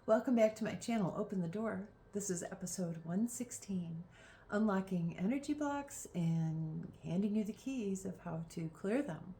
Welcome back to my channel, Open the Door. This is episode 116, unlocking energy blocks and handing you the keys of how to clear them.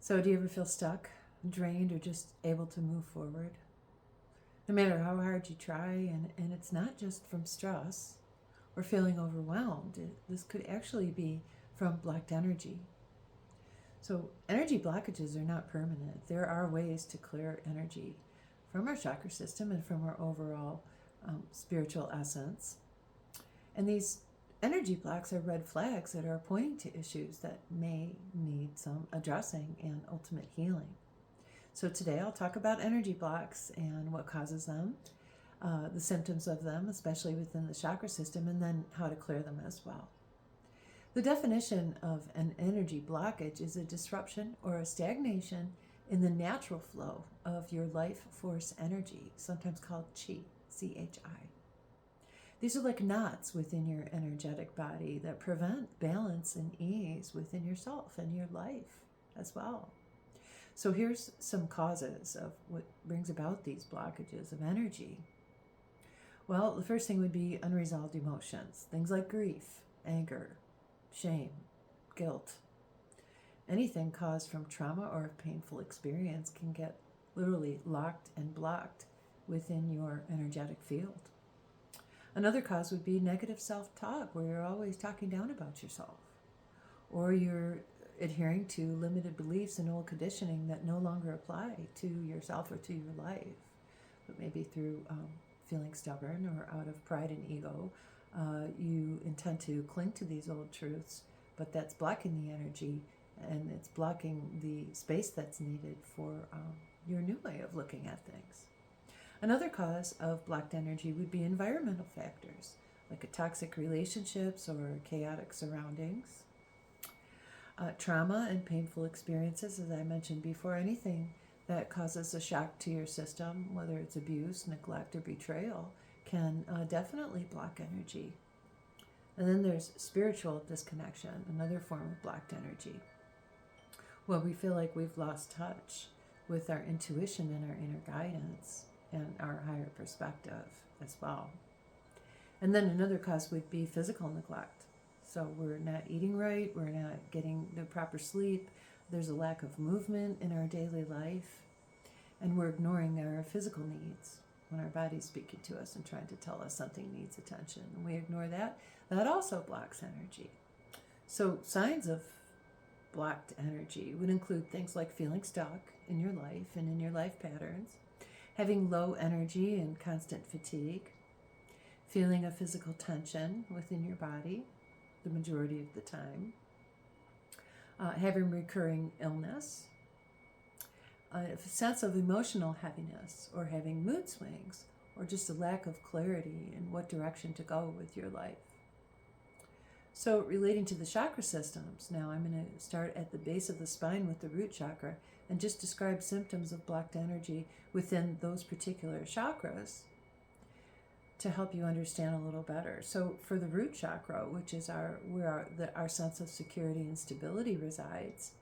So do you ever feel stuck, drained, or just able to move forward? No matter how hard you try, and it's not just from stress or feeling overwhelmed. This could actually be from blocked energy. So energy blockages are not permanent. There are ways to clear energy from our chakra system and from our overall spiritual essence. And these energy blocks are red flags that are pointing to issues that may need some addressing and ultimate healing. So today I'll talk about energy blocks and what causes them, the symptoms of them, especially within the chakra system, and then how to clear them as well. The definition of an energy blockage is a disruption or a stagnation in the natural flow of your life force energy, sometimes called chi, C-H-I. These are like knots within your energetic body that prevent balance and ease within yourself and your life as well. So here's some causes of what brings about these blockages of energy. Well, the first thing would be unresolved emotions, things like grief, anger, shame, guilt. Anything caused from trauma or a painful experience can get literally locked and blocked within your energetic field. Another cause would be negative self-talk, where you're always talking down about yourself, or you're adhering to limited beliefs and old conditioning that no longer apply to yourself or to your life, but maybe through feeling stubborn or out of pride and ego, you intend to cling to these old truths, but that's blocking the energy and it's blocking the space that's needed for your new way of looking at things. Another cause of blocked energy would be environmental factors, like toxic relationships or chaotic surroundings. Trauma and painful experiences, as I mentioned before, anything that causes a shock to your system, whether it's abuse, neglect, or betrayal, can definitely block energy. And then there's spiritual disconnection, another form of blocked energy, where we feel like we've lost touch with our intuition and our inner guidance and our higher perspective as well. And then another cause would be physical neglect. So we're not eating right, we're not getting the proper sleep, there's a lack of movement in our daily life, and we're ignoring our physical needs when our body's speaking to us and trying to tell us something needs attention. And we ignore that. That also blocks energy. So signs of blocked energy would include things like feeling stuck in your life and in your life patterns, having low energy and constant fatigue, feeling a physical tension within your body the majority of the time, having recurring illness, a sense of emotional heaviness, or having mood swings, or just a lack of clarity in what direction to go with your life. So relating to the chakra systems, now I'm going to start at the base of the spine with the root chakra and just describe symptoms of blocked energy within those particular chakras to help you understand a little better. So for the root chakra, which is where our sense of security and stability resides,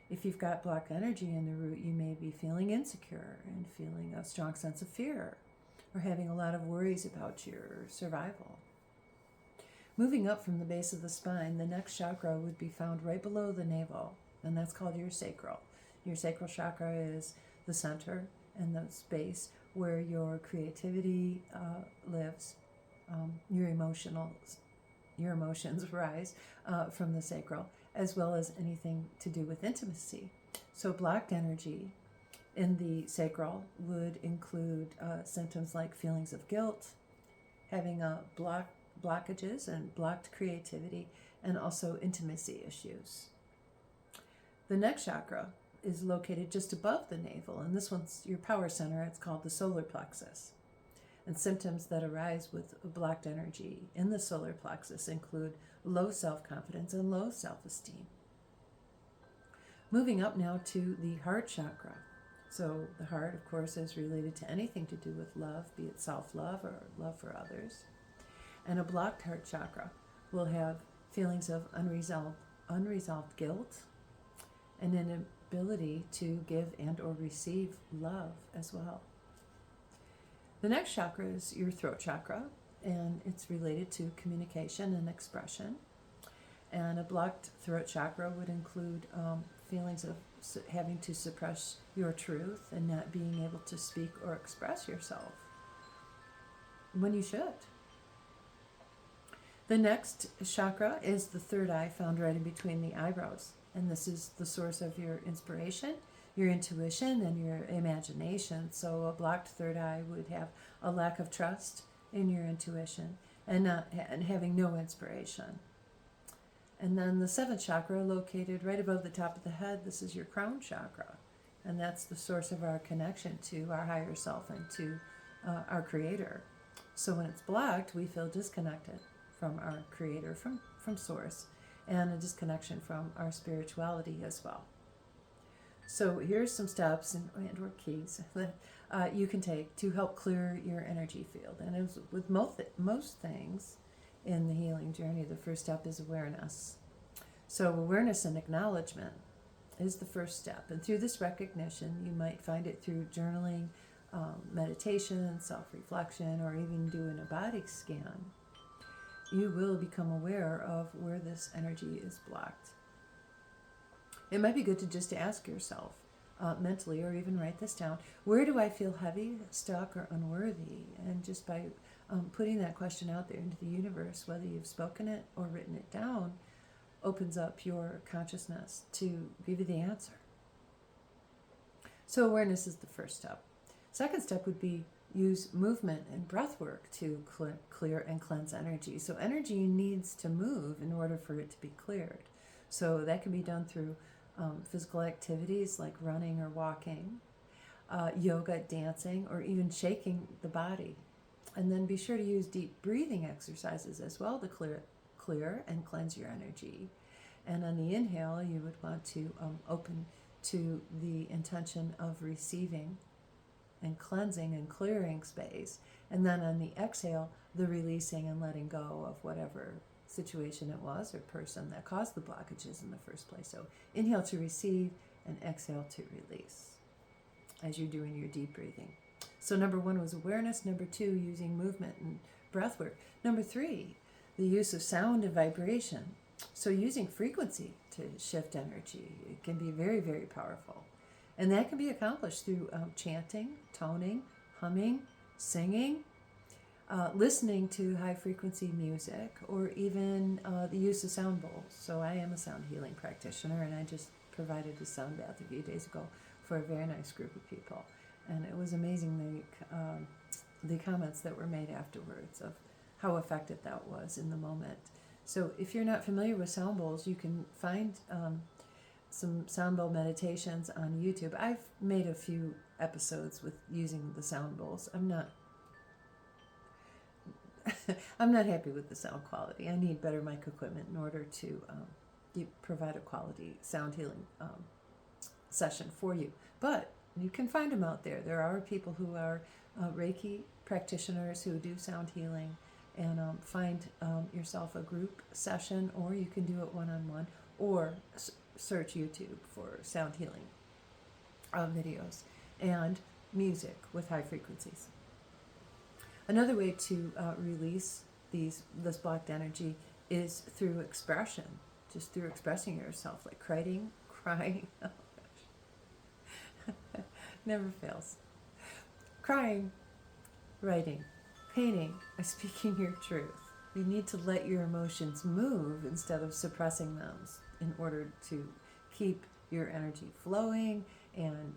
if you've got blocked energy in the root, you may be feeling insecure and feeling a strong sense of fear or having a lot of worries about your survival. Moving up from the base of the spine, the next chakra would be found right below the navel, and that's called your sacral. Your sacral chakra is the center and the space where your creativity lives. Your emotions rise from the sacral, as well as anything to do with intimacy. So blocked energy in the sacral would include symptoms like feelings of guilt, having blockages and blocked creativity, and also intimacy issues. The next chakra is located just above the navel, and this one's your power center. It's called the solar plexus. And symptoms that arise with blocked energy in the solar plexus include low self-confidence and low self-esteem. Moving up now to the heart chakra. So the heart, of course, is related to anything to do with love, be it self-love or love for others. And a blocked heart chakra will have feelings of unresolved guilt and an ability to give and or receive love as well. The next chakra is your throat chakra, and it's related to communication and expression. And a blocked throat chakra would include feelings of having to suppress your truth and not being able to speak or express yourself when you should. The next chakra is the third eye, found right in between the eyebrows. And this is the source of your inspiration, your intuition, and your imagination. So a blocked third eye would have a lack of trust in your intuition and having no inspiration. And then the seventh chakra, located right above the top of the head, this is your crown chakra. And that's the source of our connection to our higher self and to our creator. So when it's blocked, we feel disconnected from our creator, from source, and a disconnection from our spirituality as well. So here's some steps and or keys that you can take to help clear your energy field. And as with most things in the healing journey, the first step is awareness. So awareness and acknowledgement is the first step. And through this recognition, you might find it through journaling, meditation, self-reflection, or even doing a body scan. You will become aware of where this energy is blocked. It might be good to just ask yourself mentally, or even write this down, where do I feel heavy, stuck, or unworthy? And just by putting that question out there into the universe, whether you've spoken it or written it down, opens up your consciousness to give you the answer. So awareness is the first step. Second step would be use movement and breath work to clear and cleanse energy. So energy needs to move in order for it to be cleared. So that can be done through physical activities like running or walking, yoga, dancing, or even shaking the body. And then be sure to use deep breathing exercises as well to clear and cleanse your energy. And on the inhale, you would want to open to the intention of receiving and cleansing and clearing space. And then on the exhale, the releasing and letting go of whatever situation it was or person that caused the blockages in the first place. So inhale to receive and exhale to release as you're doing your deep breathing. So number 1 was awareness. Number 2, using movement and breath work. Number 3, the use of sound and vibration. So using frequency to shift energy. It can be very, very powerful. And that can be accomplished through chanting, toning, humming, singing, listening to high-frequency music, or even the use of sound bowls. So I am a sound healing practitioner, and I just provided a sound bath a few days ago for a very nice group of people. And it was amazing the comments that were made afterwards of how effective that was in the moment. So if you're not familiar with sound bowls, you can find some sound bowl meditations on YouTube. I've made a few episodes with using the sound bowls. I'm not happy with the sound quality. I need better mic equipment in order to provide a quality sound healing session for you. But you can find them out there. There are people who are Reiki practitioners who do sound healing, and find yourself a group session, or you can do it one-on-one, or search YouTube for sound healing videos and music with high frequencies. Another way to release this blocked energy is through expression, just through expressing yourself, like crying. Oh gosh, never fails. Crying, writing, painting, or speaking your truth. You need to let your emotions move instead of suppressing them in order to keep your energy flowing and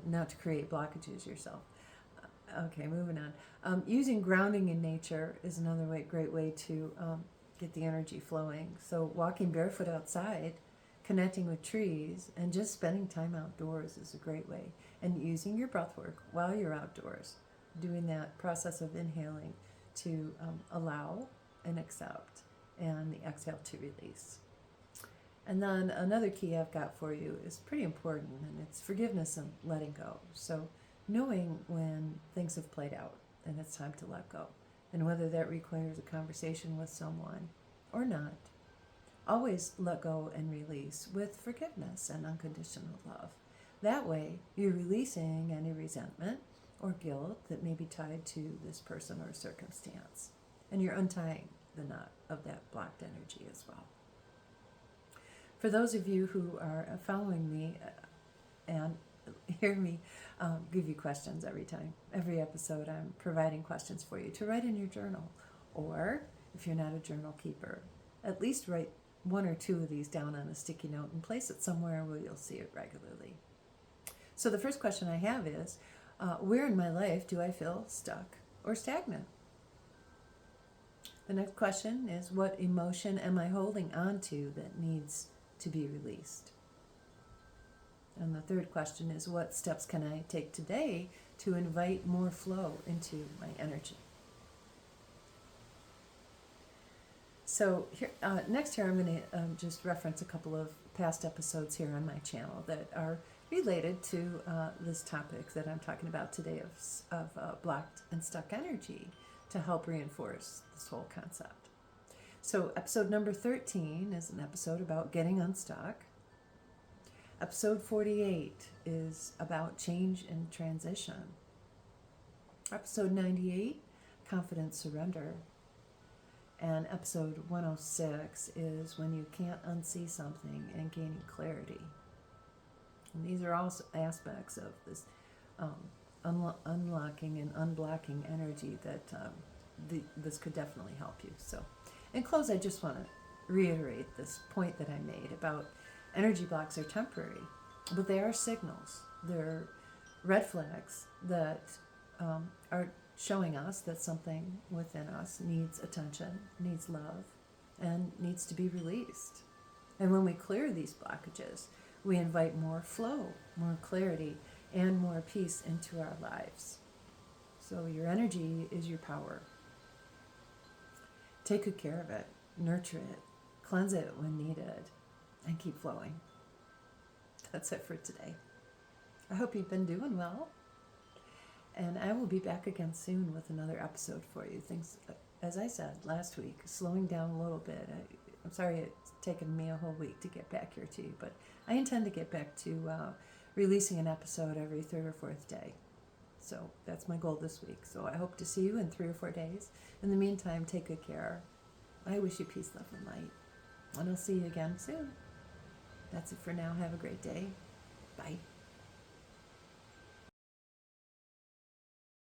not to create blockages yourself. Okay, moving on. Using grounding in nature is another great way to get the energy flowing. So walking barefoot outside, connecting with trees, and just spending time outdoors is a great way. And using your breath work while you're outdoors, doing that process of inhaling to allow and accept, and the exhale to release. And then another key I've got for you is pretty important, and it's forgiveness and letting go. So knowing when things have played out and it's time to let go, and whether that requires a conversation with someone or not, always let go and release with forgiveness and unconditional love. That way, you're releasing any resentment or guilt that may be tied to this person or circumstance. And you're untying the knot of that blocked energy as well. For those of you who are following me and hear me give you questions every time, every episode, I'm providing questions for you to write in your journal. Or if you're not a journal keeper, at least write one or two of these down on a sticky note and place it somewhere where you'll see it regularly. So the first question I have is, where in my life do I feel stuck or stagnant? The next question is, what emotion am I holding on to that needs to be released? And the third question is, what steps can I take today to invite more flow into my energy? So here, next here, I'm going to just reference a couple of past episodes here on my channel that are related to this topic that I'm talking about today of blocked and stuck energy to help reinforce this whole concept. So episode number 13 is an episode about getting unstuck. Episode 48 is about change and transition. Episode 98, confident surrender. And episode 106 is when you can't unsee something and gaining clarity. And these are also aspects of this unlocking and unblocking energy that this could definitely help you. So in close, I just want to reiterate this point that I made about energy blocks are temporary, but they are signals. They're red flags that are showing us that something within us needs attention, needs love, and needs to be released. And when we clear these blockages, we invite more flow, more clarity, and more peace into our lives. So your energy is your power. Take good care of it, nurture it, cleanse it when needed, and keep flowing. That's it for today. I hope you've been doing well. And I will be back again soon with another episode for you. Things, as I said last week, slowing down a little bit. I'm sorry it's taken me a whole week to get back here to you, but I intend to get back to releasing an episode every third or fourth day. So that's my goal this week. So I hope to see you in 3 or 4 days. In the meantime, take good care. I wish you peace, love, and light. And I'll see you again soon. That's it for now. Have a great day. Bye.